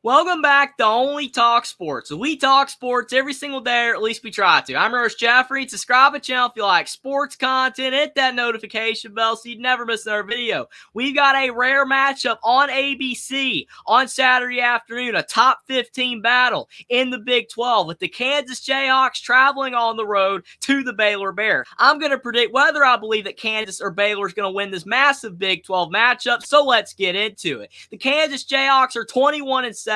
Welcome back to Only Talk Sports. We talk sports every single day, or at least we try to. I'm Roche Jeffrey. Subscribe to the channel if you like sports content. Hit that notification bell so you'd never miss another video. We've got a rare matchup on ABC on Saturday afternoon, a top 15 battle in the Big 12 with the Kansas Jayhawks traveling on the road to the Baylor Bears. I'm going to predict whether I believe that Kansas or Baylor is going to win this massive Big 12 matchup, so let's get into it. The Kansas Jayhawks are 21-7.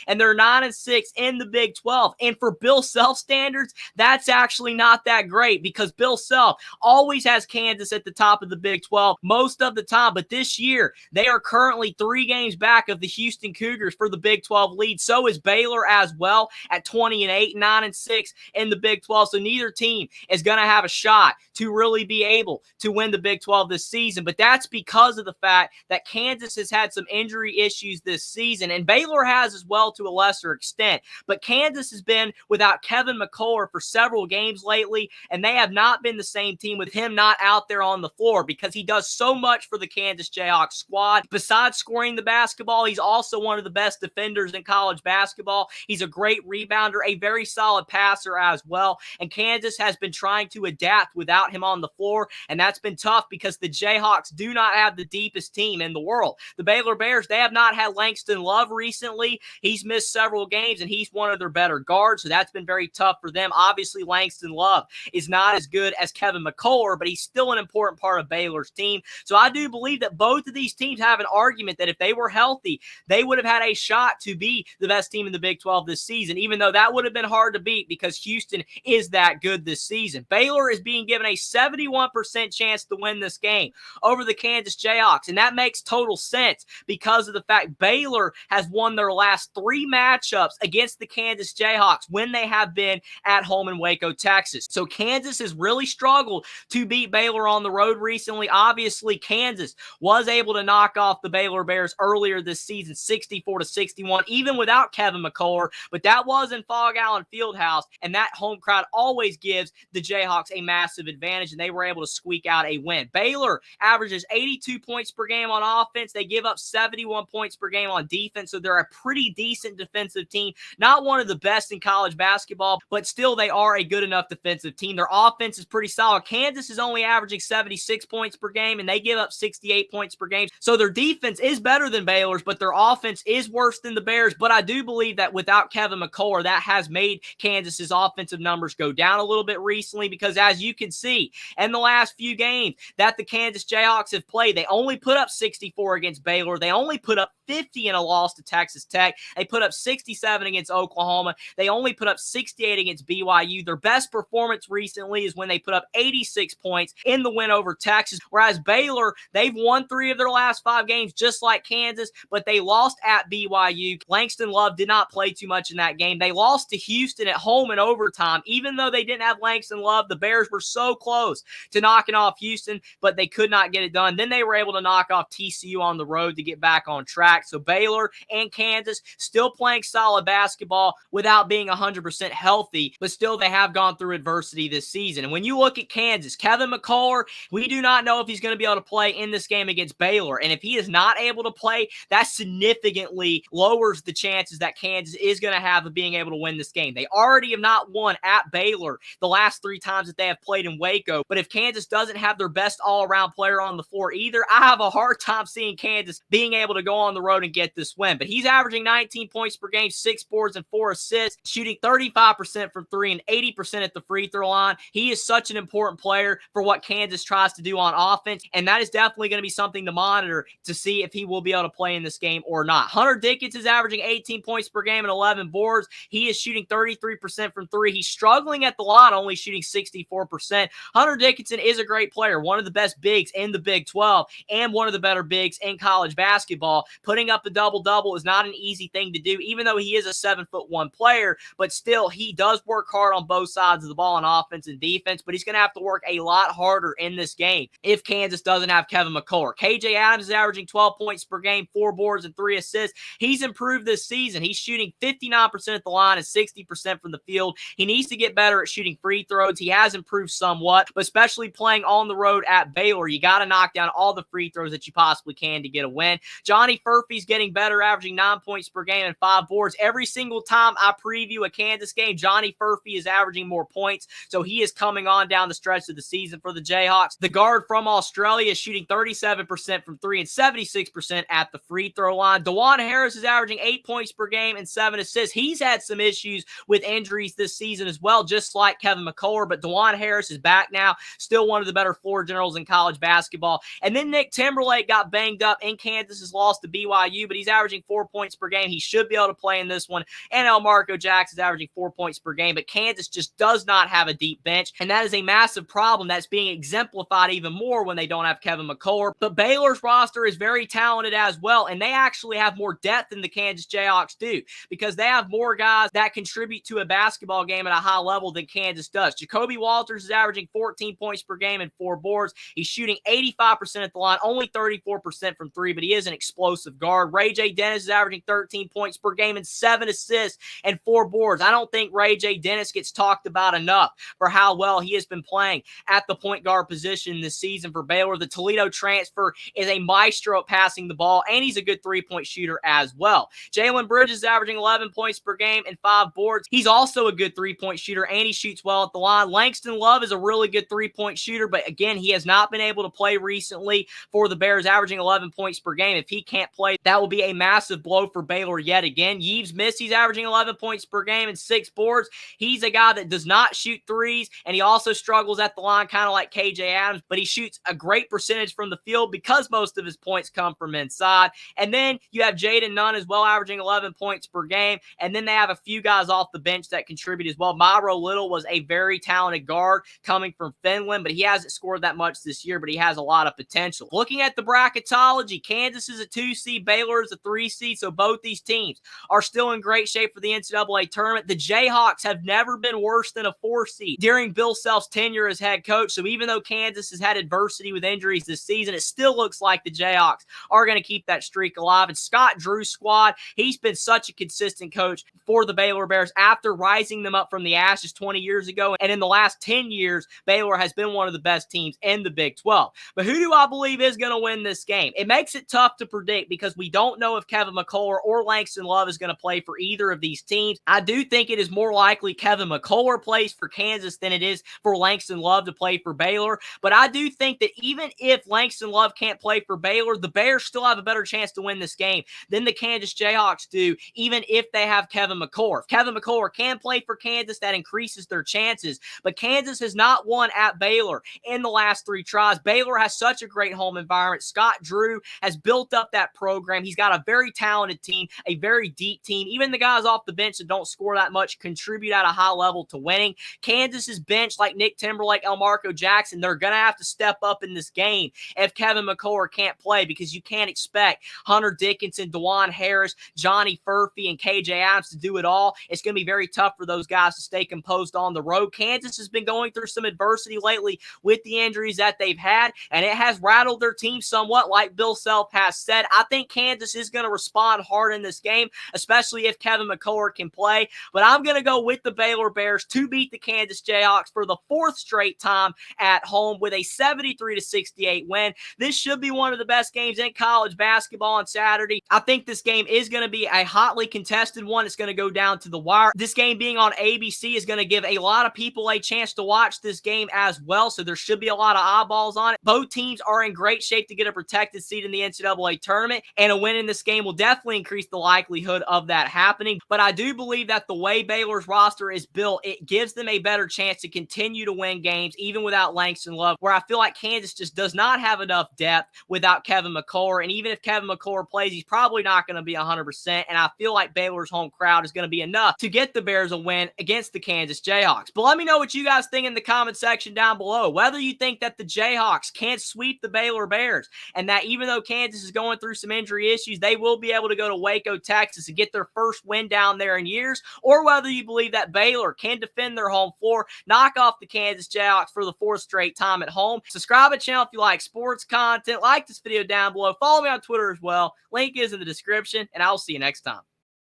And they're 9-6 in the Big 12. And for Bill Self standards, that's actually not that great because Bill Self always has Kansas at the top of the Big 12 most of the time. But this year, they are currently 3 games back of the Houston Cougars for the Big 12 lead. So is Baylor as well at 20-8, 9-6 in the Big 12. So neither team is going to have a shot to really be able to win the Big 12 this season. But that's because of the fact that Kansas has had some injury issues this season, and Baylor has as well to a lesser extent. But Kansas has been without Kevin McCullough for several games lately, and they have not been the same team with him not out there on the floor because he does so much for the Kansas Jayhawks squad. Besides scoring the basketball, he's also one of the best defenders in college basketball. He's a great rebounder, a very solid passer as well, and Kansas has been trying to adapt without him on the floor, and that's been tough because the Jayhawks do not have the deepest team in the world. The Baylor Bears, they have not had Langston Love recently. He's missed several games, and he's one of their better guards, so that's been very tough for them. Obviously, Langston Love is not as good as Kevin McCullough, but he's still an important part of Baylor's team. So I do believe that both of these teams have an argument that if they were healthy, they would have had a shot to be the best team in the Big 12 this season, even though that would have been hard to beat because Houston is that good this season. Baylor is being given a 71% chance to win this game over the Kansas Jayhawks, and that makes total sense because of the fact Baylor has won their last 3 matchups against the Kansas Jayhawks when they have been at home in Waco, Texas. So Kansas has really struggled to beat Baylor on the road recently. Obviously, Kansas was able to knock off the Baylor Bears earlier this season, 64-61, even without Kevin McCullough, but that was in Fog Allen Fieldhouse, and that home crowd always gives the Jayhawks a massive advantage, and they were able to squeak out a win. Baylor averages 82 points per game on offense. They give up 71 points per game on defense, so they're a pretty decent defensive team. Not one of the best in college basketball, but still they are a good enough defensive team. Their offense is pretty solid. Kansas is only averaging 76 points per game, and they give up 68 points per game. So their defense is better than Baylor's, but their offense is worse than the Bears. But I do believe that without Kevin McCullough, that has made Kansas's offensive numbers go down a little bit recently because, as you can see, in the last few games that the Kansas Jayhawks have played, they only put up 64 against Baylor. They only put up 50 in a loss to Texas Tech. They put up 67 against Oklahoma. They only put up 68 against BYU. Their best performance recently is when they put up 86 points in the win over Texas, whereas Baylor, they've won 3 of their last 5 games just like Kansas, but they lost at BYU. Langston Love did not play too much in that game. They lost to Houston at home in overtime. Even though they didn't have Langston Love, the Bears were so close to knocking off Houston, but they could not get it done. Then they were able to knock off TCU on the road to get back on track. So Baylor and Kansas still playing solid basketball without being 100% healthy, but still they have gone through adversity this season. And when you look at Kansas, Kevin McCullough, we do not know if he's going to be able to play in this game against Baylor. And if he is not able to play, that significantly lowers the chances that Kansas is going to have of being able to win this game. They already have not won at Baylor the last 3 times that they have played in Waco. But if Kansas doesn't have their best all-around player on the floor either, I have a hard time seeing Kansas being able to go on the road and get this win. But he's averaging 19 points per game, 6 boards, and 4 assists, shooting 35% from 3 and 80% at the free throw line. He is such an important player for what Kansas tries to do on offense, and that is definitely going to be something to monitor to see if he will be able to play in this game or not. Hunter Dickinson is averaging 18 points per game and 11 boards. He is shooting 33% from 3. He's struggling at the line, only shooting 64%. Hunter Dickinson is a great player, one of the best bigs in the Big 12 and one of the better bigs in college basketball. Putting up the double-double is not an easy thing to do, even though he is a 7'1" player, but still, he does work hard on both sides of the ball on offense and defense, but he's going to have to work a lot harder in this game if Kansas doesn't have Kevin McCullough. KJ Adams is averaging 12 points per game, 4 boards, and 3 assists. He's improved this season. He's shooting 59% at the line and 60% from the field. He needs to get better at shooting free throws. He has improved somewhat, but especially playing on the road at Baylor, you got to knock down all the free throws that you possibly can to get a win. Johnny Furphy Furphy's getting better, averaging 9 points per game and 5 boards. Every single time I preview a Kansas game, Johnny Furphy is averaging more points, so he is coming on down the stretch of the season for the Jayhawks. The guard from Australia is shooting 37% from 3 and 76% at the free throw line. Dajuan Harris is averaging 8 points per game and 7 assists. He's had some issues with injuries this season as well, just like Kevin McCullough, but Dajuan Harris is back now, still one of the better floor generals in college basketball. And then Nick Timberlake got banged up in Kansas's loss to BYU, but he's averaging 4 points per game. He should be able to play in this one. And Elmarko Jackson is averaging 4 points per game, but Kansas just does not have a deep bench, and that is a massive problem that's being exemplified even more when they don't have Kevin McCullough. But Baylor's roster is very talented as well, and they actually have more depth than the Kansas Jayhawks do, because they have more guys that contribute to a basketball game at a high level than Kansas does. Jakobe Walter is averaging 14 points per game and 4 boards. He's shooting 85% at the line, only 34% from 3, but he is an explosive guard. Ray J. Dennis is averaging 13 points per game and 7 assists and 4 boards. I don't think Ray J. Dennis gets talked about enough for how well he has been playing at the point guard position this season for Baylor. The Toledo transfer is a maestro at passing the ball, and he's a good three-point shooter as well. Jalen Bridges is averaging 11 points per game and 5 boards. He's also a good three-point shooter, and he shoots well at the line. Langston Love is a really good three-point shooter, but again, he has not been able to play recently for the Bears, averaging 11 points per game. If he can't play, that will be a massive blow for Baylor yet again. Yves Missy's averaging 11 points per game and 6 boards. He's a guy that does not shoot threes, and he also struggles at the line, kind of like KJ Adams, but he shoots a great percentage from the field because most of his points come from inside. And then you have Jaden Nunn as well, averaging 11 points per game, and then they have a few guys off the bench that contribute as well. Myro Little was a very talented guard coming from Finland, but he hasn't scored that much this year, but he has a lot of potential. Looking at the bracketology, Kansas is a 2 seed, Baylor is a 3 seed, so both these teams are still in great shape for the NCAA tournament. The Jayhawks have never been worse than a 4 seed during Bill Self's tenure as head coach, so even though Kansas has had adversity with injuries this season, it still looks like the Jayhawks are going to keep that streak alive. And Scott Drew's squad, he's been such a consistent coach for the Baylor Bears after rising them up from the ashes 20 years ago, and in the last 10 years, Baylor has been one of the best teams in the Big 12. But who do I believe is going to win this game? It makes it tough to predict because we don't know if Kevin McCullough or Langston Love is going to play for either of these teams. I do think it is more likely Kevin McCullough plays for Kansas than it is for Langston Love to play for Baylor, but I do think that even if Langston Love can't play for Baylor, the Bears still have a better chance to win this game than the Kansas Jayhawks do, even if they have Kevin McCullough. If Kevin McCullough can play for Kansas, that increases their chances, but Kansas has not won at Baylor in the last 3 tries. Baylor has such a great home environment. Scott Drew has built up that program. He's got a very talented team, a very deep team. Even the guys off the bench that don't score that much contribute at a high level to winning. Kansas's bench, like Nick Timberlake, Elmarko Jackson, they're going to have to step up in this game if Kevin McCullough can't play, because you can't expect Hunter Dickinson, Dajuan Harris, Johnny Furphy, and KJ Adams to do it all. It's going to be very tough for those guys to stay composed on the road. Kansas has been going through some adversity lately with the injuries that they've had, and it has rattled their team somewhat, like Bill Self has said. I think Kansas is going to respond hard in this game, especially if Kevin McCullough can play, but I'm going to go with the Baylor Bears to beat the Kansas Jayhawks for the 4th straight time at home with a 73-68 win. This should be one of the best games in college basketball on Saturday. I think this game is going to be a hotly contested one. It's going to go down to the wire. This game being on ABC is going to give a lot of people a chance to watch this game as well, so there should be a lot of eyeballs on it. Both teams are in great shape to get a protected seed in the NCAA tournament, and a win in this game will definitely increase the likelihood of that happening. But I do believe that the way Baylor's roster is built, it gives them a better chance to continue to win games even without Langston Love, where I feel like Kansas just does not have enough depth without Kevin McCullough, and even if Kevin McCullough plays, he's probably not going to be 100%, and I feel like Baylor's home crowd is going to be enough to get the Bears a win against the Kansas Jayhawks. But let me know what you guys think in the comment section down below, whether you think that the Jayhawks can't sweep the Baylor Bears, and that even though Kansas is going through some injury issues, they will be able to go to Waco, Texas and get their first win down there in years, or whether you believe that Baylor can defend their home floor, knock off the Kansas Jayhawks for the 4th straight time at home. Subscribe to the channel if you like sports content. Like this video down below. Follow me on Twitter as well. Link is in the description, and I'll see you next time.